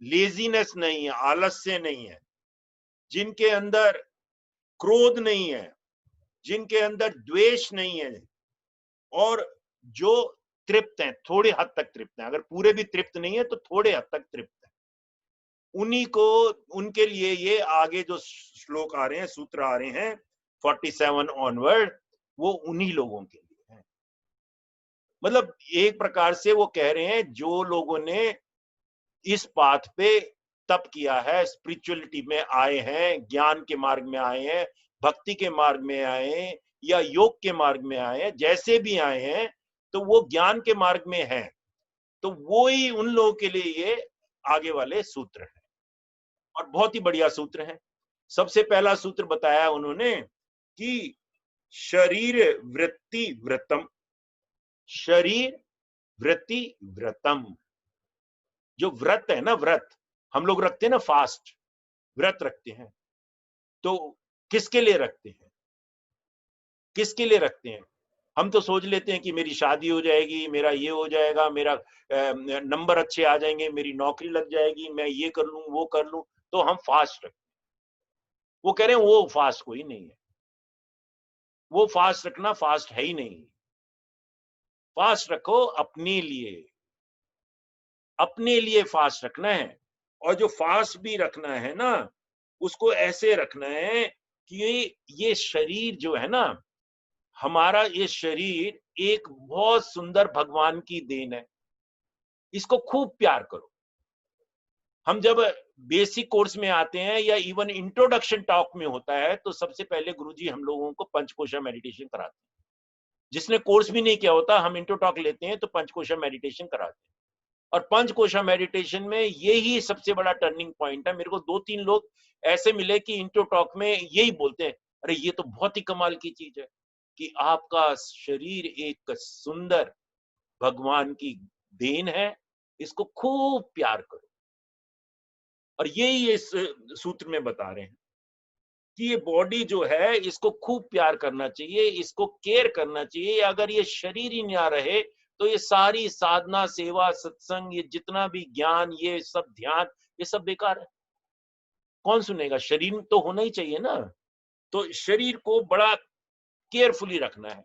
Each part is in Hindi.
लेजीनेस नहीं है, आलस्य नहीं है, जिनके अंदर क्रोध नहीं है, जिनके अंदर द्वेष नहीं है, और जो तृप्त हैं, थोड़े हद तक तृप्त हैं, अगर पूरे भी तृप्त नहीं है तो थोड़े हद तक तृप्त है, उन्हीं को, उनके लिए ये आगे जो श्लोक आ रहे हैं, सूत्र आ रहे हैं 47 ऑनवर्ड, वो उन्हीं लोगों के लिए है। मतलब एक प्रकार से वो कह रहे हैं जो लोगों ने इस पाथ पे तप किया है, स्पिरिचुअलिटी में आए हैं, ज्ञान के मार्ग में आए हैं, भक्ति के मार्ग में आए हैं, या योग के मार्ग में आए हैं, जैसे भी आए हैं, तो वो ज्ञान के मार्ग में हैं, तो वो ही उन लोगों के लिए ये आगे वाले सूत्र हैं, और बहुत ही बढ़िया सूत्र हैं। सबसे पहला सूत्र बताया उन्होंने कि शरीर वृत्ति व्रतम, शरीर वृत्ति व्रतम, जो व्रत है ना, व्रत हम लोग रखते हैं ना, फास्ट व्रत रखते हैं, तो किसके लिए रखते हैं, किसके लिए रखते हैं? हम तो सोच लेते हैं कि मेरी शादी हो जाएगी, मेरा ये हो जाएगा, मेरा नंबर अच्छे आ जाएंगे, मेरी नौकरी लग जाएगी, मैं ये कर लूं, वो कर लूं, तो हम फास्ट रखते हैं। वो कह रहे हैं वो फास्ट कोई नहीं है, वो फास्ट रखना फास्ट है ही नहीं। फास्ट रखो अपने लिए फास्ट रखना है, और जो फास्ट भी रखना है ना, उसको ऐसे रखना है कि ये शरीर जो है ना, हमारा ये शरीर एक बहुत सुंदर भगवान की देन है, इसको खूब प्यार करो। हम जब बेसिक कोर्स में आते हैं या इवन इंट्रोडक्शन टॉक में होता है, तो सबसे पहले गुरुजी हम लोगों को पंचकोशा मेडिटेशन कराते हैं। जिसने कोर्स भी नहीं किया होता, हम इंट्रो टॉक लेते हैं तो पंचकोशा मेडिटेशन कराते हैं, और पंचकोशा मेडिटेशन में यही सबसे बड़ा टर्निंग पॉइंट है। मेरे को 2-3 लोग ऐसे मिले कि इंट्रो टॉक में यही बोलते हैं, अरे ये तो बहुत ही कमाल की चीज है कि आपका शरीर एक सुंदर भगवान की देन है, इसको खूब प्यार करो। और यही इस सूत्र में बता रहे हैं कि ये बॉडी जो है, इसको खूब प्यार करना चाहिए, इसको केयर करना चाहिए। अगर ये शरीर ही ना रहे तो ये सारी साधना, सेवा, सत्संग, ये जितना भी ज्ञान, ये सब ध्यान, ये सब बेकार है। कौन सुनेगा? शरीर तो होना ही चाहिए ना। तो शरीर को बड़ा केयरफुली रखना है।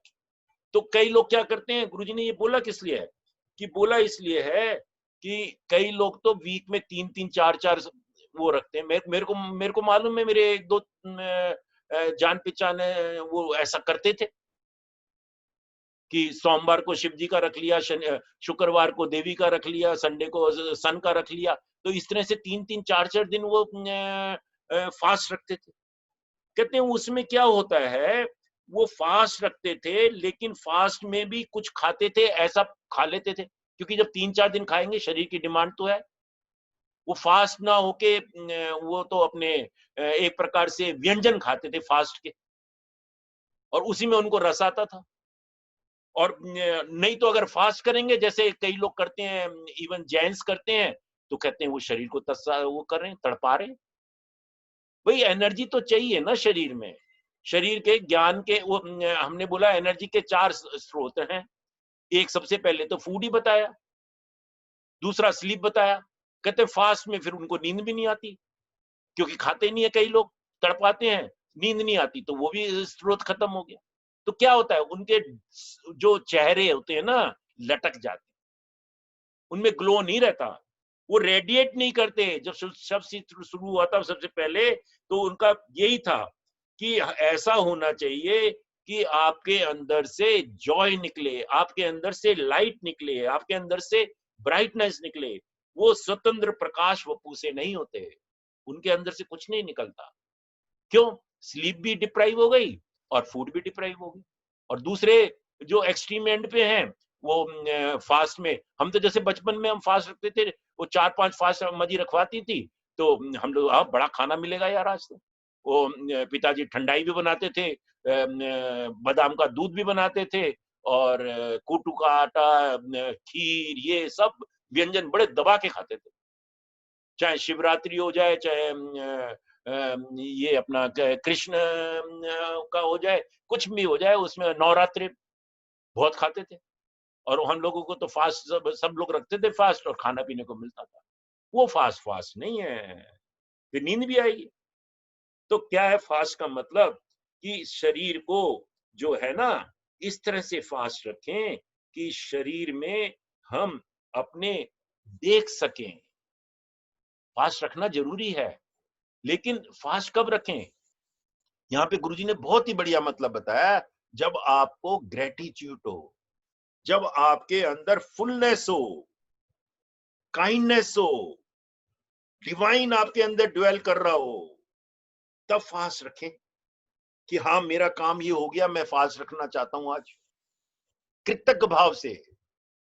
तो कई लोग क्या करते हैं, गुरुजी ने ये बोला किस लिए है? कि बोला इसलिए है कि कई लोग तो वीक में 3-3 4-4 वो रखते हैं। मेरे को मालूम है, मेरे 1-2 जान पहचान वो ऐसा करते थे कि सोमवार को शिव जी का रख लिया, शुक्रवार को देवी का रख लिया, संडे को सन का रख लिया। तो इस तरह से 3-3 4-4 दिन वो फास्ट रखते थे। कहते हैं उसमें क्या होता है, वो फास्ट रखते थे, लेकिन फास्ट में भी कुछ खाते थे, ऐसा खा लेते थे, क्योंकि जब 3-4 दिन खाएंगे, शरीर की डिमांड तो है। वो फास्ट ना होके वो तो अपने एक प्रकार से व्यंजन खाते थे फास्ट के, और उसी में उनको रस आता था। और नहीं तो अगर फास्ट करेंगे, जैसे कई लोग करते हैं, इवन जैन्स करते हैं, तो कहते हैं वो शरीर को वो कर रहे हैं, तड़पा रहे हैं। भाई एनर्जी तो चाहिए ना शरीर में। शरीर के ज्ञान के वो हमने बोला एनर्जी के 4 स्रोत हैं। एक सबसे पहले तो फूड ही बताया, दूसरा स्लीप बताया। कहते फास्ट में फिर उनको नींद भी नहीं आती, क्योंकि खाते नहीं है कई लोग, तड़पाते हैं, नींद नहीं आती, तो वो भी स्रोत खत्म हो गया। तो क्या होता है, उनके जो चेहरे होते हैं ना, लटक जाते, उनमें ग्लो नहीं रहता, वो रेडिएट नहीं करते। जब शब्द शुरू हुआ था सबसे पहले, तो उनका यही था कि ऐसा होना चाहिए कि आपके अंदर से जॉय निकले, आपके अंदर से लाइट निकले, आपके अंदर से ब्राइटनेस निकले। वो स्वतंत्र प्रकाश वपू से नहीं होते, उनके अंदर से कुछ नहीं निकलता। क्यों? स्लीप भी डिप्राइव हो गई और फूड भी डिप्राइव हो गई। और दूसरे जो एक्सट्रीम एंड पे हैं, वो फास्ट में, हम तो जैसे बचपन में हम फास्ट रखते थे, वो 4-5 फास्ट मजी रखवाती थी, तो हम लोग बड़ा खाना मिलेगा यार आज तो। वो पिताजी ठंडाई भी बनाते थे, बादाम का दूध भी बनाते थे, और कोटू का आटा, खीर, ये सब व्यंजन बड़े दबा के खाते थे। चाहे शिवरात्रि हो जाए, चाहे ये अपना कृष्ण का हो जाए, कुछ भी हो जाए, उसमें नवरात्रि बहुत खाते थे। और हम लोगों को तो फास्ट सब लोग रखते थे फास्ट, और खाना पीने को मिलता था। वो फास्ट फास्ट नहीं है, फिर नींद भी आएगी। तो क्या है फास्ट का मतलब? कि शरीर को जो है ना, इस तरह से फास्ट रखें कि शरीर में हम अपने देख सकें। फास्ट रखना जरूरी है, लेकिन फास्ट कब रखें? यहाँ पे गुरुजी ने बहुत ही बढ़िया मतलब बताया। जब आपको ग्रेटिट्यूड हो, जब आपके अंदर फुलनेस हो, काइंडनेस हो, डिवाइन आपके अंदर ड्वेल कर रहा हो, तब फास्ट रखें कि हाँ मेरा काम ये हो गया, मैं फास्ट रखना चाहता हूं आज कृतज्ञ भाव से।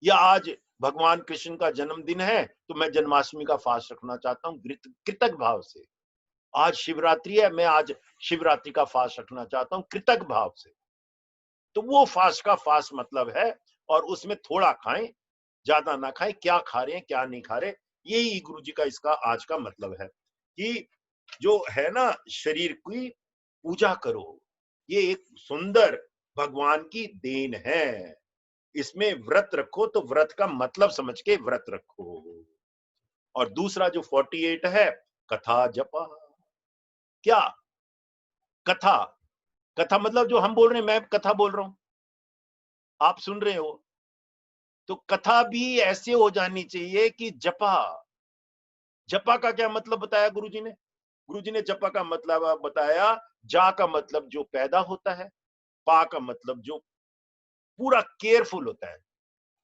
या आज भगवान कृष्ण का जन्मदिन है तो मैं जन्माष्टमी का फास्ट रखना चाहता हूँ कृतज्ञ भाव से। आज शिवरात्रि है, मैं आज शिवरात्रि का फास्ट रखना चाहता हूँ कृतज्ञ भाव से। तो वो फास्ट का फास्ट मतलब है। और उसमें थोड़ा खाएं, ज्यादा ना खाएं, क्या खा रहे हैं क्या नहीं खा रहे, यही गुरु जी का इसका आज का मतलब है कि जो है ना, शरीर की पूजा करो। ये एक सुंदर भगवान की देन है। इसमें व्रत रखो तो व्रत का मतलब समझ के व्रत रखो। और दूसरा जो 48 है, कथा जपा। क्या कथा? कथा मतलब जो हम बोल रहे हैं, मैं कथा बोल रहा हूं, आप सुन रहे हो, तो कथा भी ऐसे हो जानी चाहिए कि जपा। जपा का क्या मतलब बताया गुरुजी ने? गुरुजी ने जपा का मतलब बताया, जा का मतलब जो पैदा होता है, पा का मतलब जो पूरा केयरफुल होता है,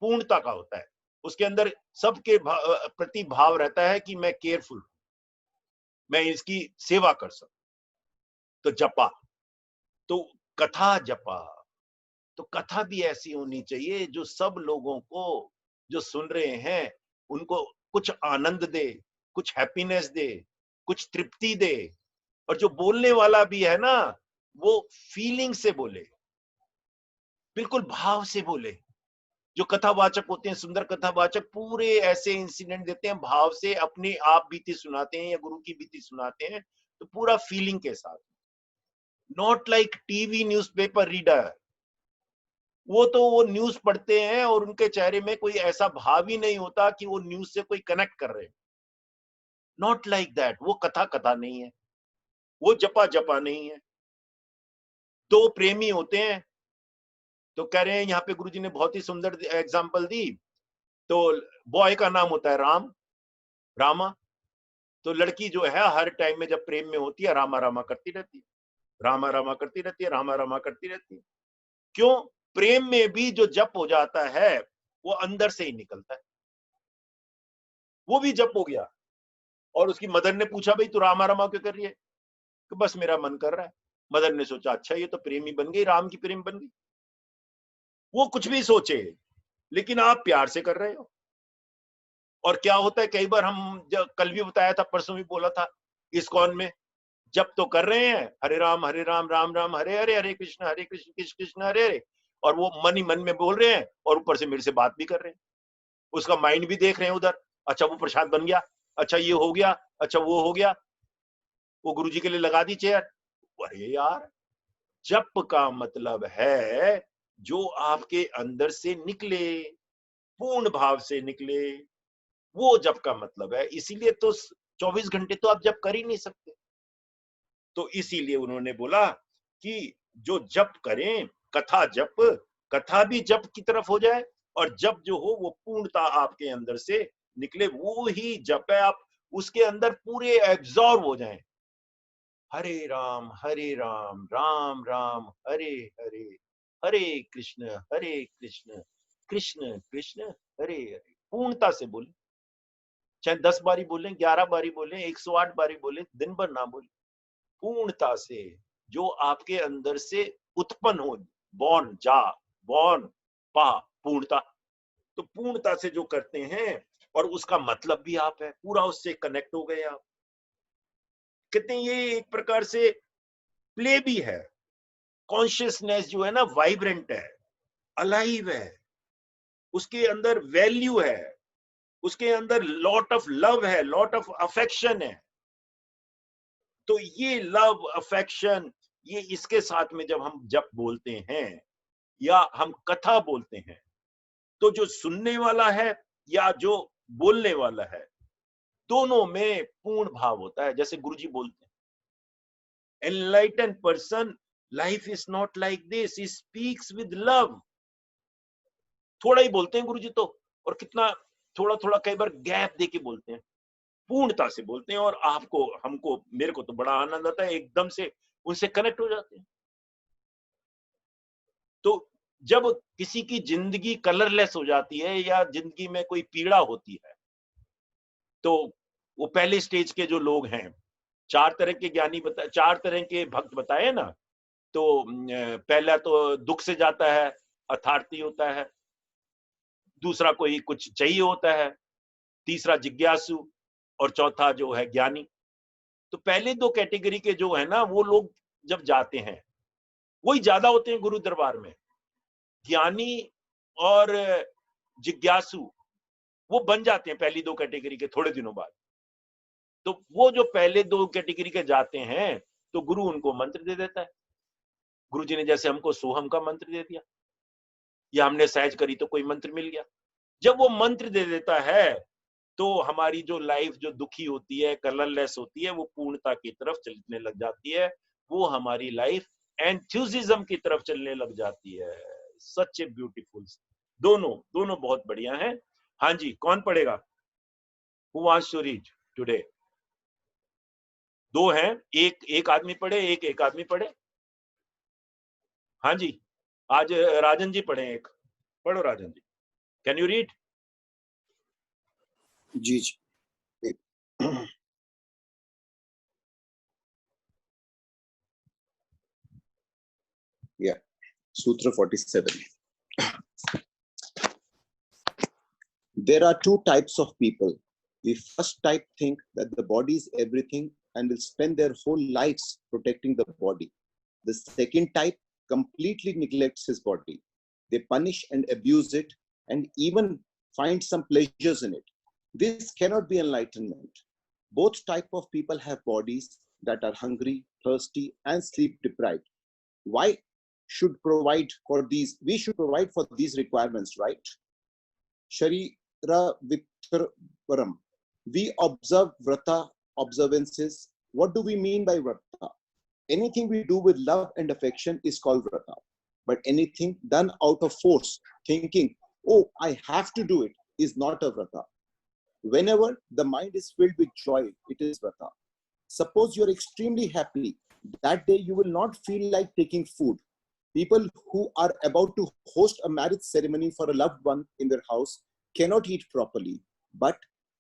पूर्णता का होता है। उसके अंदर सबके प्रति भाव रहता है कि मैं केयरफुल, मैं इसकी सेवा कर सकूं। तो जपा, तो कथा जपा। तो कथा भी ऐसी होनी चाहिए जो सब लोगों को, जो सुन रहे हैं, उनको कुछ आनंद दे, कुछ हैप्पीनेस दे, कुछ तृप्ति दे। और जो बोलने वाला भी है ना, वो फीलिंग से बोले, बिल्कुल भाव से बोले। जो कथावाचक होते हैं, सुंदर कथावाचक, पूरे ऐसे इंसिडेंट देते हैं भाव से, अपनी आप बीती सुनाते हैं या गुरु की बीती सुनाते हैं, तो पूरा फीलिंग के साथ। Not like TV newspaper reader. वो तो वो न्यूज पढ़ते हैं और उनके चेहरे में कोई ऐसा भाव ही नहीं होता कि वो न्यूज से कोई कनेक्ट कर रहे हैं। Not like that. वो कथा कथा नहीं है, वो जपा जपा नहीं है। दो प्रेमी होते हैं, तो कह रहे हैं, यहाँ पे गुरुजी ने बहुत ही सुंदर एग्जांपल दी। तो बॉय का नाम होता है राम, रामा। तो लड़की जो है हर टाइम में जब प्रेम में होती है, रामा रामा करती रहती है, रामा रामा करती रहती है, रामा रामा करती रहती है। क्यों? प्रेम में भी जो जप हो जाता है, वो अंदर से ही निकलता है। वो भी जप हो गया। और उसकी मदर ने पूछा, भाई तू रामा रामा क्यों कर रही है? कि बस मेरा मन कर रहा है। मदर ने सोचा, अच्छा ये तो प्रेमी बन गई, राम की प्रेम बन गई। वो कुछ भी सोचे, लेकिन आप प्यार से कर रहे हो। और क्या होता है, कई बार हम जब कल भी बताया था, परसों भी बोला था, इस्कॉन में जब तो कर रहे हैं, हरे राम राम राम हरे हरे, हरे कृष्ण कृष्ण कृष्ण हरे हरे, और वो मन ही मन में बोल रहे हैं और ऊपर से मेरे से बात भी कर रहे हैं। उसका माइंड भी देख रहे हैं उधर, अच्छा वो प्रसाद बन गया, अच्छा ये हो गया, अच्छा वो हो गया, वो गुरुजी के लिए लगा दी चेयर। अरे यार, जप का मतलब है जो आपके अंदर से निकले, पूर्ण भाव से निकले, वो जप का मतलब है। इसीलिए तो 24 घंटे तो आप जप कर ही नहीं सकते। तो इसीलिए उन्होंने बोला कि जो जप करें, कथा जप, कथा भी जप की तरफ हो जाए, और जप जो हो वो पूर्णता आपके अंदर से निकले, वो ही जप है। आप उसके अंदर पूरे एब्जॉर्ब हो जाएं। हरे राम राम राम हरे हरे, हरे कृष्ण कृष्ण कृष्ण हरे हरे। पूर्णता से बोले, चाहे 10 बारी बोले, 11 बारी बोले, 108 बारी बोले, दिन भर ना बोले, पूर्णता से जो आपके अंदर से उत्पन्न हो। बॉर्न जा, बॉर्न पा, पूर्णता। तो पूर्णता से जो करते हैं, और उसका मतलब भी आप है, पूरा उससे कनेक्ट हो गए आप। कहते हैं ये एक प्रकार से प्ले भी है। कॉन्शियसनेस जो है ना, वाइब्रेंट है, अलाइव है, उसके अंदर वैल्यू है, उसके अंदर लॉट ऑफ लव है, लॉट ऑफ अफेक्शन है। तो ये लव अफेक्शन, ये इसके साथ में जब हम जब बोलते हैं या हम कथा बोलते हैं, तो जो सुनने वाला है या जो बोलने वाला है, दोनों में पूर्ण भाव होता है। जैसे गुरुजी बोलते हैं, enlighten person life is not like this, he speaks with love. थोड़ा ही बोलते हैं गुरुजी तो, और कितना थोड़ा थोड़ा कई बार गैप देके बोलते हैं, पूर्णता से बोलते हैं, और आपको, हमको, मेरे को तो बड़ा आनंद आता है, एकदम से उनसे कनेक्ट हो जाते हैं। तो जब किसी की जिंदगी कलरलेस हो जाती है या जिंदगी में कोई पीड़ा होती है, तो वो पहले स्टेज के जो लोग हैं, चार तरह के ज्ञानी बताए, चार तरह के भक्त बताए ना, तो पहला तो दुख से जाता है, अर्थार्थी होता है, दूसरा कोई कुछ चाहिए होता है, तीसरा जिज्ञासु, और चौथा जो है ज्ञानी। तो पहले दो कैटेगरी के जो है ना, वो लोग जब जाते हैं वही ज्यादा होते हैं गुरु दरबार में। ज्ञानी और जिज्ञासु वो बन जाते हैं पहली दो कैटेगरी के थोड़े दिनों बाद। तो वो जो पहले दो कैटेगरी के जाते हैं, तो गुरु उनको मंत्र दे देता है। गुरु जी ने जैसे हमको सोहम का मंत्र दे दिया, या हमने सहज करी तो कोई मंत्र मिल गया। जब वो मंत्र दे देता है, तो हमारी जो लाइफ जो दुखी होती है, कलरलेस होती है, वो पूर्णता की तरफ चलने लग जाती है। वो हमारी लाइफ एंथुसिज्म की तरफ चलने लग जाती है। Such a beautiful. दोनों दोनों बहुत बढ़िया हैं। हाँ जी, कौन पढ़ेगा? Who wants to read today? दो हैं, एक एक आदमी पढ़े, एक एक आदमी पढ़े। हाँ जी, आज राजन जी पढ़े, एक पढ़ो Rajan ji, can you read? जी जी। Yeah, Sutra 47. There are two types of people. The first type think that the body is everything and will spend their whole lives protecting the body. The second type completely neglects his body. They punish and abuse it and even find some pleasures in it. This cannot be enlightenment. Both type of people have bodies that are hungry, thirsty, and sleep deprived. Why should provide for these? We should provide for these requirements, right? Sharira Vitvaram. We observe vrata observances. What do we mean by vrata? Anything we do with love and affection is called vrata. But anything done out of force, thinking, oh, I have to do it, is not a vrata. Whenever the mind is filled with joy, it is vrata. Suppose you're extremely happy. That day you will not feel like taking food. People who are about to host a marriage ceremony for a loved one in their house cannot eat properly, but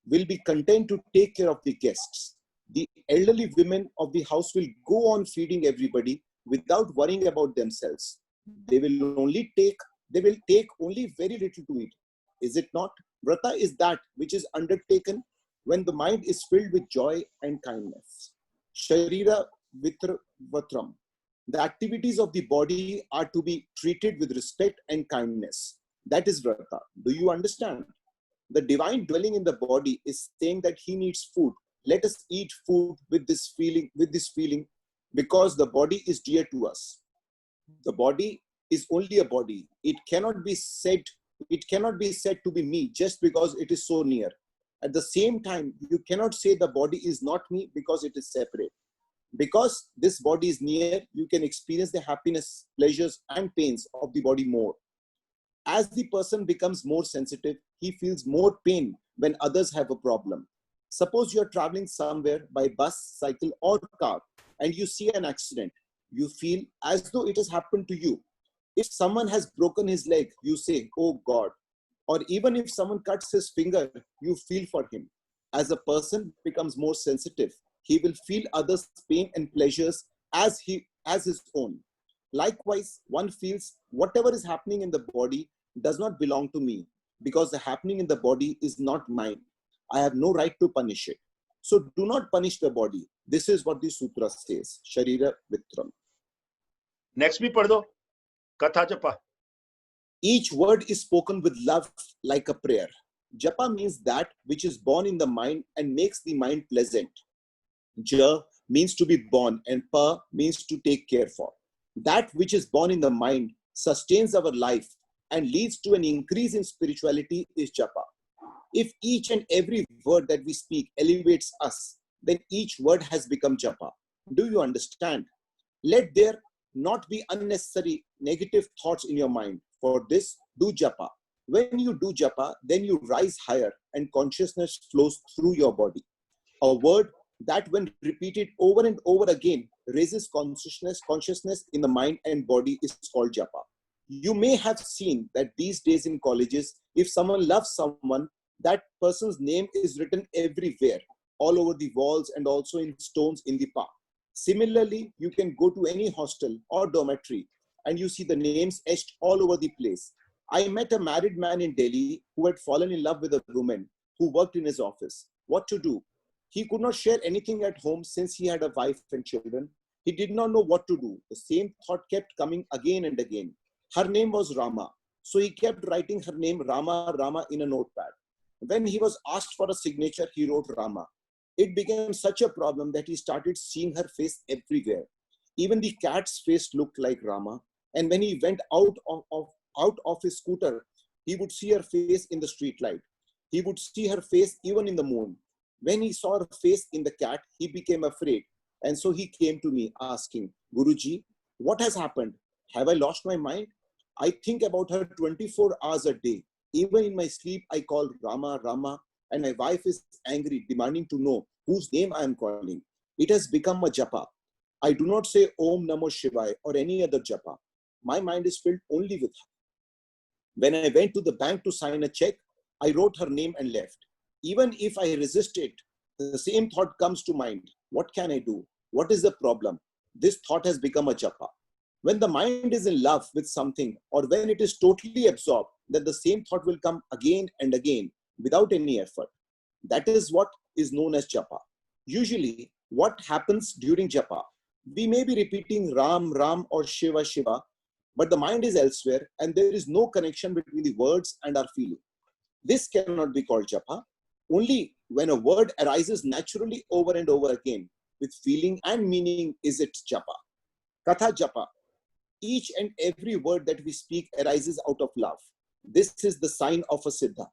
will be content to take care of the guests. The elderly women of the house will go on feeding everybody without worrying about themselves. They will take only very little to eat. Is it not? Vrata is that which is undertaken when the mind is filled with joy and kindness. Sharira Vitram. The activities of the body are to be treated with respect and kindness. That is vrata. Do you understand? The divine dwelling in the body is saying that he needs food. Let us eat food with this feeling, because the body is dear to us. The body is only a body. It cannot be said to be me just because it is so near. At the same time, you cannot say the body is not me because it is separate. Because this body is near, you can experience the happiness, pleasures, and pains of the body more. As the person becomes more sensitive, he feels more pain when others have a problem. Suppose you're traveling somewhere by bus, cycle, or car, and you see an accident. You feel as though it has happened to you. If someone has broken his leg, you say, oh God. Or even if someone cuts his finger, you feel for him. As a person becomes more sensitive, he will feel others' pain and pleasures as his own. Likewise, one feels whatever is happening in the body does not belong to me, because the happening in the body is not mine. I have no right to punish it. So do not punish the body. This is what the sutra says. Sharira Vitram. Next भी पढ़ दो, कथा जपा. Each word is spoken with love like a prayer. Japa means that which is born in the mind and makes the mind pleasant. Ja means to be born and Pa means to take care for. That which is born in the mind sustains our life and leads to an increase in spirituality is Japa. If each and every word that we speak elevates us, then each word has become japa. Do you understand? Let there not be unnecessary negative thoughts in your mind. For this, do japa. When you do japa, then you rise higher and consciousness flows through your body. A word that, when repeated over and over again, raises consciousness in the mind and body is called japa. You may have seen that these days in colleges, if someone loves someone, that person's name is written everywhere, all over the walls and also in stones in the park. Similarly, you can go to any hostel or dormitory and you see the names etched all over the place. I met a married man in Delhi who had fallen in love with a woman who worked in his office. What to do? He could not share anything at home since he had a wife and children. He did not know what to do. The same thought kept coming again and again. Her name was Rama. So he kept writing her name Rama, Rama in a notepad. When he was asked for a signature, he wrote Rama. It became such a problem that he started seeing her face everywhere. Even the cat's face looked like Rama. And when he went out of his scooter, he would see her face in the street light. He would see her face even in the moon. When he saw her face in the cat, he became afraid. And so he came to me asking, Guruji, what has happened? Have I lost my mind? I think about her 24 hours a day. Even in my sleep, I call Rama, Rama, and my wife is angry, demanding to know whose name I am calling. It has become a japa. I do not say Om Namo Shivaya or any other japa. My mind is filled only with her. When I went to the bank to sign a check, I wrote her name and left. Even if I resist it, the same thought comes to mind. What can I do? What is the problem? This thought has become a japa. When the mind is in love with something or when it is totally absorbed, then the same thought will come again and again without any effort. That is what is known as japa. Usually, what happens during japa? We may be repeating Ram, Ram or Shiva, Shiva, but the mind is elsewhere and there is no connection between the words and our feeling. This cannot be called japa. Only when a word arises naturally over and over again with feeling and meaning is it japa. Katha japa. Each and every word that we speak arises out of love. This is the sign of a siddha.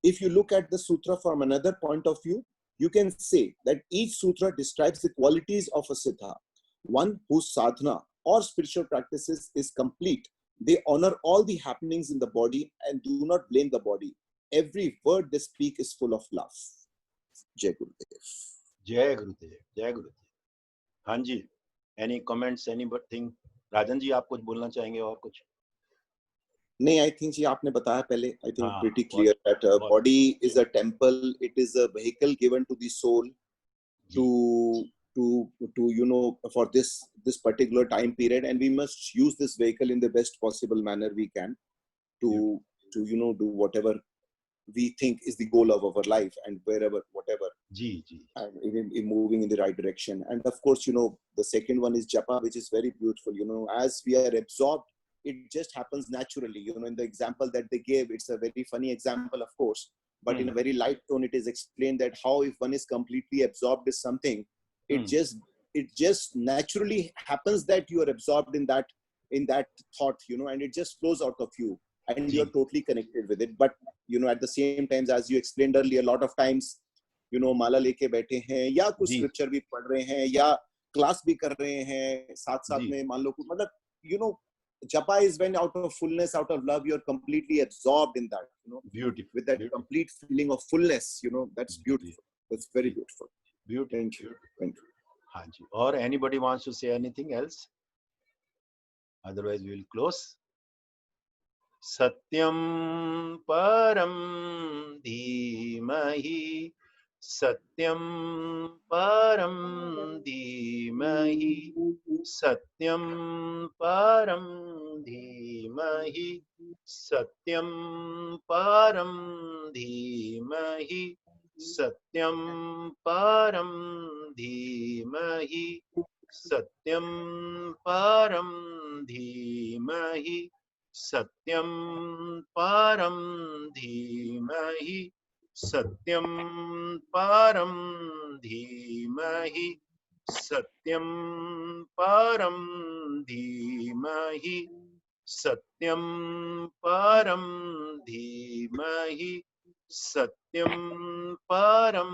If you look at the sutra from another point of view, you can say that each sutra describes the qualities of a siddha, one whose sadhana or spiritual practices is complete. They honor all the happenings in the body and do not blame the body. Every word they speak is full of love. Jai Gurudev. जय गुरुदेव, जय गुरुदेव. हाँ जी, any comments, anything? Rajan ji, आप कुछ बोलना चाहेंगे और कुछ? नहीं, I think जी आपने बताया पहले. I think हाँ, pretty clear that body is a temple. It is a vehicle given to the soul to you know, for this particular time period, and we must use this vehicle in the best possible manner we can to you know, do whatever we think is the goal of our life and wherever, whatever. Ji ji. And in moving in the right direction. And of course, you know, the second one is japa, which is very beautiful. You know, as we are absorbed, it just happens naturally. You know, in the example that they gave, it's a very funny example, of course, but in a very light tone, it is explained that how if one is completely absorbed in something, it just naturally happens that you are absorbed in that thought, you know, and it just flows out of you and you're totally connected with it. But, you know, at the same time, as you explained earlier, a lot of times, you know, माला लेके बैठे हैं या कुछ स्क्रिप्चर भी पढ़ रहे हैं या क्लास भी कर रहे हैं साथ-साथ में, मान लो, मतलब, you know, japa is when out of fullness, out of love, you're completely absorbed in that, you know, beautiful, with that complete feeling of fullness, you know. That's beautiful. That's very beautiful. Beautiful. Thank you. Thank you. हाँ जी. Or anybody wants to say anything else? Otherwise, we will close. Satyam param dhimahi. Satyam param dhimahi. Satyam param dhimahi. Satyam param dhimahi. Satyam param dhimahi. Satyam param dhimahi. Satyam param dhimahi. Satyam param dhimahi. Satyam param dhimahi. Satyam param dhimahi. सत्यं परं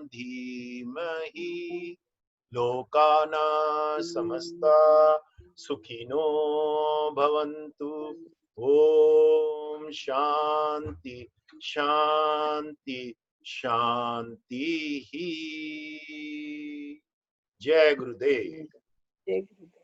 धीमहि लोकानां समस्ता सुखिनो भवन्तु। ओम शांति शांति शांति ही। जय गुरुदेव। जय गुरुदेव।